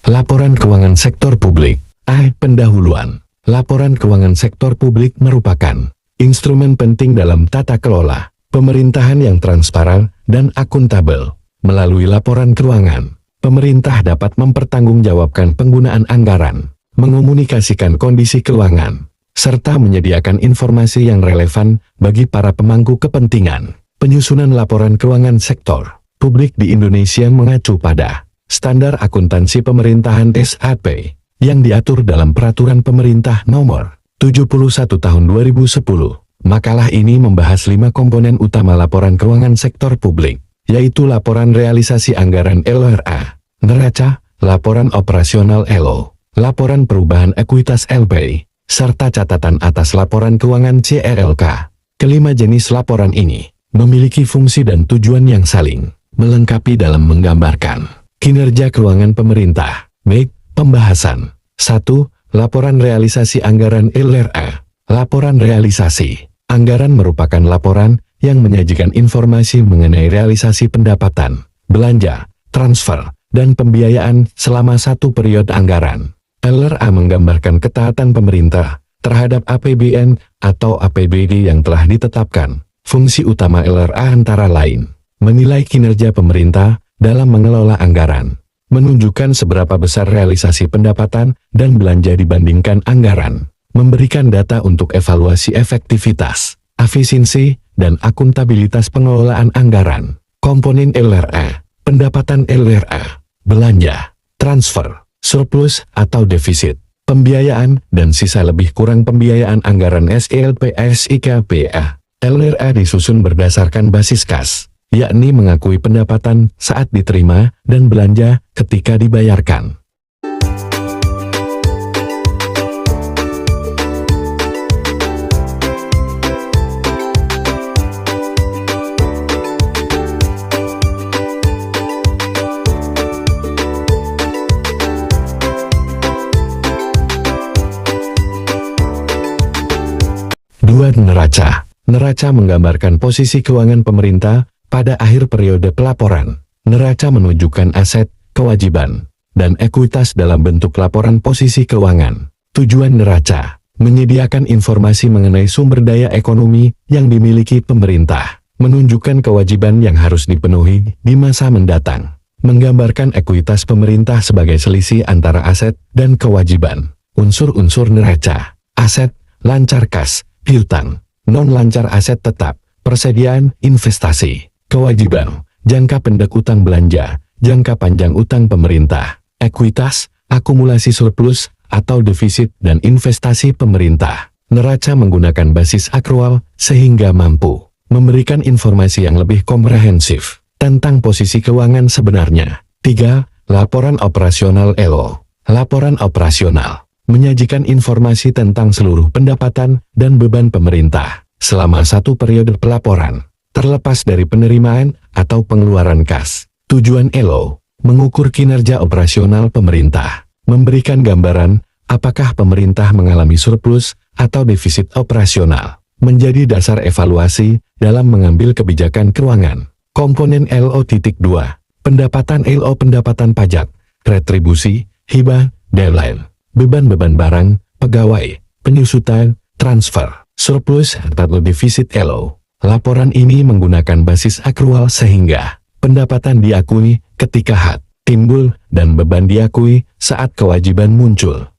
Laporan keuangan sektor publik. Pendahuluan. Laporan keuangan sektor publik merupakan instrumen penting dalam tata kelola pemerintahan yang transparan dan akuntabel. Melalui laporan keuangan, pemerintah dapat mempertanggungjawabkan penggunaan anggaran, mengomunikasikan kondisi keuangan, serta menyediakan informasi yang relevan bagi para pemangku kepentingan. Penyusunan laporan keuangan sektor publik di Indonesia mengacu pada Standar Akuntansi Pemerintahan (SAP) yang diatur dalam Peraturan Pemerintah Nomor 71 Tahun 2010. Makalah ini membahas 5 komponen utama laporan keuangan sektor publik, yaitu laporan realisasi anggaran (LRA), neraca, laporan operasional (LO), laporan perubahan ekuitas (LP), serta catatan atas laporan keuangan (CRLK). Kelima jenis laporan ini memiliki fungsi dan tujuan yang saling melengkapi dalam menggambarkan kinerja keuangan pemerintah. Baik, pembahasan. 1. Laporan realisasi anggaran (LRA). Laporan realisasi anggaran merupakan laporan yang menyajikan informasi mengenai realisasi pendapatan, belanja, transfer, dan pembiayaan selama satu periode anggaran. LRA menggambarkan ketaatan pemerintah terhadap APBN atau APBD yang telah ditetapkan. Fungsi utama LRA antara lain menilai kinerja pemerintah dalam mengelola anggaran, menunjukkan seberapa besar realisasi pendapatan dan belanja dibandingkan anggaran, memberikan data untuk evaluasi efektivitas, efisiensi, dan akuntabilitas pengelolaan anggaran. Komponen LRA, pendapatan LRA, belanja, transfer, surplus atau defisit, pembiayaan, dan sisa lebih kurang pembiayaan anggaran SLP/SIKPA. LRA disusun berdasarkan basis kas, yakni mengakui pendapatan saat diterima dan belanja ketika dibayarkan. Neraca. Neraca menggambarkan posisi keuangan pemerintah pada akhir periode pelaporan. Neraca menunjukkan aset, kewajiban, dan ekuitas dalam bentuk laporan posisi keuangan. Tujuan neraca menyediakan informasi mengenai sumber daya ekonomi yang dimiliki pemerintah, menunjukkan kewajiban yang harus dipenuhi di masa mendatang, menggambarkan ekuitas pemerintah sebagai selisih antara aset dan kewajiban. Unsur-unsur neraca: aset, lancar kas, piutang, non-lancar aset tetap, persediaan investasi, kewajiban, jangka pendek utang belanja, jangka panjang utang pemerintah, ekuitas, akumulasi surplus atau defisit dan investasi pemerintah. Neraca menggunakan basis akrual sehingga mampu memberikan informasi yang lebih komprehensif tentang posisi keuangan sebenarnya. 3. Laporan operasional (LO). Laporan operasional menyajikan informasi tentang seluruh pendapatan dan beban pemerintah selama satu periode pelaporan, terlepas dari penerimaan atau pengeluaran kas. Tujuan LO mengukur kinerja operasional pemerintah, memberikan gambaran apakah pemerintah mengalami surplus atau defisit operasional, menjadi dasar evaluasi dalam mengambil kebijakan keuangan. Komponen LO.2, pendapatan LO, pendapatan pajak, retribusi, hibah, deadline, beban-beban barang, pegawai, penyusutan, transfer, surplus atau defisit LO. Laporan ini menggunakan basis akrual sehingga pendapatan diakui ketika hak timbul dan beban diakui saat kewajiban muncul.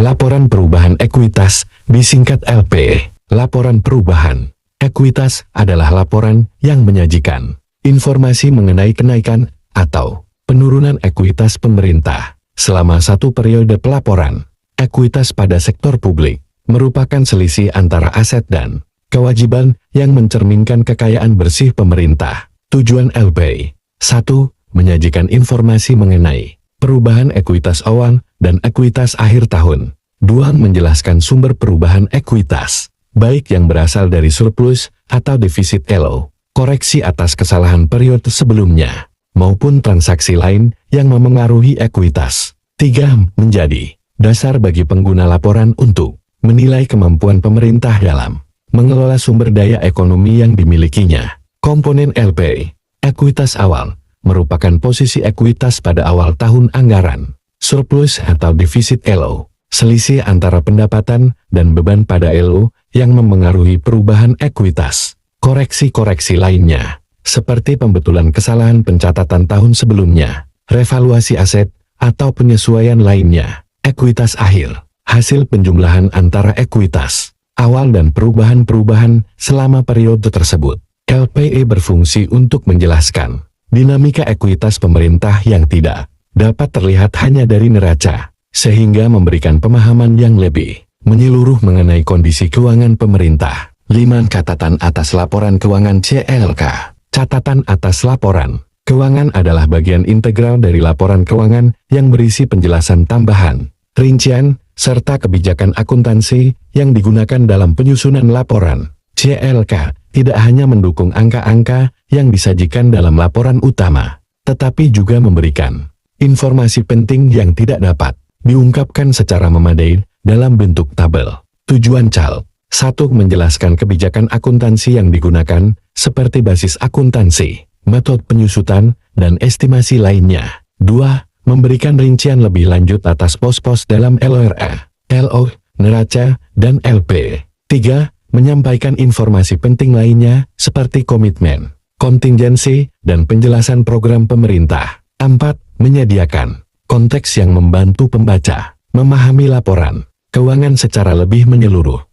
Laporan perubahan ekuitas, disingkat LP. Laporan perubahan ekuitas adalah laporan yang menyajikan informasi mengenai kenaikan atau penurunan ekuitas pemerintah selama satu periode pelaporan. Ekuitas pada sektor publik merupakan selisih antara aset dan kewajiban yang mencerminkan kekayaan bersih pemerintah. Tujuan LP: 1. Menyajikan informasi mengenai perubahan ekuitas awal dan ekuitas akhir tahun. 2. Menjelaskan sumber perubahan ekuitas. baik yang berasal dari surplus atau defisit LO, koreksi atas kesalahan periode sebelumnya, maupun transaksi lain yang memengaruhi ekuitas. 3. Menjadi dasar bagi pengguna laporan untuk menilai kemampuan pemerintah dalam mengelola sumber daya ekonomi yang dimilikinya. Komponen LP, ekuitas awal, merupakan posisi ekuitas pada awal tahun anggaran. Surplus atau defisit LO, selisih antara pendapatan dan beban pada LO yang memengaruhi perubahan ekuitas. Koreksi-koreksi lainnya, seperti pembetulan kesalahan pencatatan tahun sebelumnya, revaluasi aset, atau penyesuaian lainnya. Ekuitas akhir, hasil penjumlahan antara ekuitas awal dan perubahan-perubahan selama periode tersebut. LPE berfungsi untuk menjelaskan dinamika ekuitas pemerintah yang tidak dapat terlihat hanya dari neraca, sehingga memberikan pemahaman yang lebih menyeluruh mengenai kondisi keuangan pemerintah. 5. Catatan atas laporan keuangan CLK. Catatan atas laporan keuangan adalah bagian integral dari laporan keuangan yang berisi penjelasan tambahan, rincian, serta kebijakan akuntansi yang digunakan dalam penyusunan laporan. CLK tidak hanya mendukung angka-angka yang disajikan dalam laporan utama, tetapi juga memberikan informasi penting yang tidak dapat diungkapkan secara memadai dalam bentuk tabel. Tujuan CAL 1. Menjelaskan kebijakan akuntansi yang digunakan, seperti basis akuntansi, metode penyusutan, dan estimasi lainnya. 2. Memberikan rincian lebih lanjut atas pos-pos dalam LORA, LO, neraca, dan LP. 3. Menyampaikan informasi penting lainnya, seperti komitmen, kontingensi, dan penjelasan program pemerintah. 4. Menyediakan konteks yang membantu pembaca memahami laporan keuangan secara lebih menyeluruh.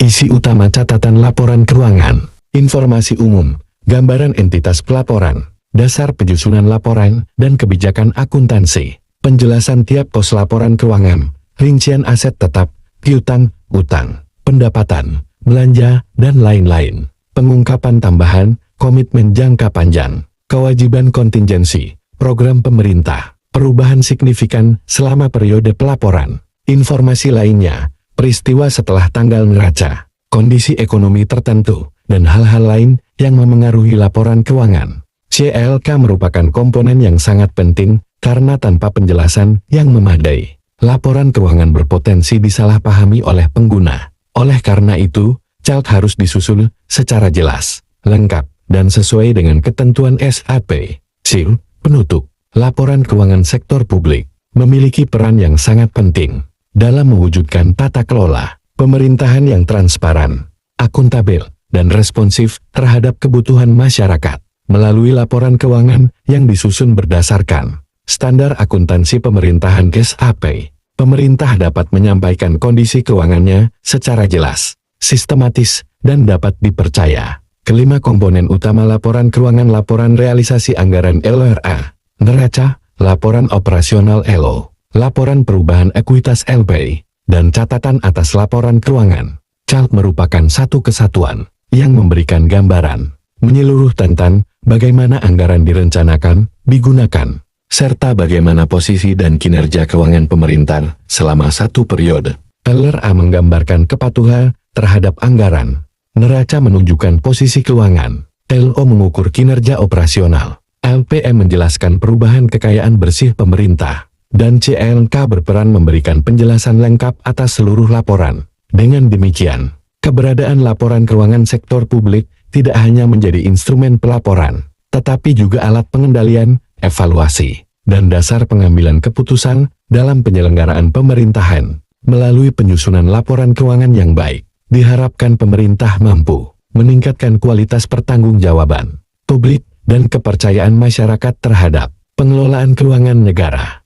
Isi utama catatan laporan keuangan, informasi umum, gambaran entitas pelaporan, dasar penyusunan laporan, dan kebijakan akuntansi, penjelasan tiap pos laporan keuangan, rincian aset tetap, piutang, utang, pendapatan, belanja, dan lain-lain, pengungkapan tambahan, komitmen jangka panjang, kewajiban kontingensi, program pemerintah, perubahan signifikan selama periode pelaporan, informasi lainnya, peristiwa setelah tanggal neraca, kondisi ekonomi tertentu, dan hal-hal lain yang memengaruhi laporan keuangan. CLK merupakan komponen yang sangat penting karena tanpa penjelasan yang memadai, laporan keuangan berpotensi disalahpahami oleh pengguna. Oleh karena itu, CAL harus disusun secara jelas, lengkap, dan sesuai dengan ketentuan SAP. SIL, penutup, laporan keuangan sektor publik memiliki peran yang sangat penting dalam mewujudkan tata kelola pemerintahan yang transparan, akuntabel, dan responsif terhadap kebutuhan masyarakat. Melalui laporan keuangan yang disusun berdasarkan standar akuntansi pemerintahan SAP, pemerintah dapat menyampaikan kondisi keuangannya secara jelas, sistematis, dan dapat dipercaya. Kelima komponen utama laporan keuangan: laporan realisasi anggaran LORA, neraca, laporan operasional LO, laporan perubahan ekuitas LP, dan catatan atas laporan keuangan. CAL merupakan satu kesatuan yang memberikan gambaran menyeluruh tentang bagaimana anggaran direncanakan, digunakan, serta bagaimana posisi dan kinerja keuangan pemerintah selama satu periode. LORA menggambarkan kepatuhan terhadap anggaran, neraca menunjukkan posisi keuangan, LO mengukur kinerja operasional, LPM menjelaskan perubahan kekayaan bersih pemerintah, dan CLK berperan memberikan penjelasan lengkap atas seluruh laporan. Dengan demikian, keberadaan laporan keuangan sektor publik tidak hanya menjadi instrumen pelaporan, tetapi juga alat pengendalian, evaluasi, dan dasar pengambilan keputusan dalam penyelenggaraan pemerintahan. Melalui penyusunan laporan keuangan yang baik, diharapkan pemerintah mampu meningkatkan kualitas pertanggungjawaban publik dan kepercayaan masyarakat terhadap pengelolaan keuangan negara.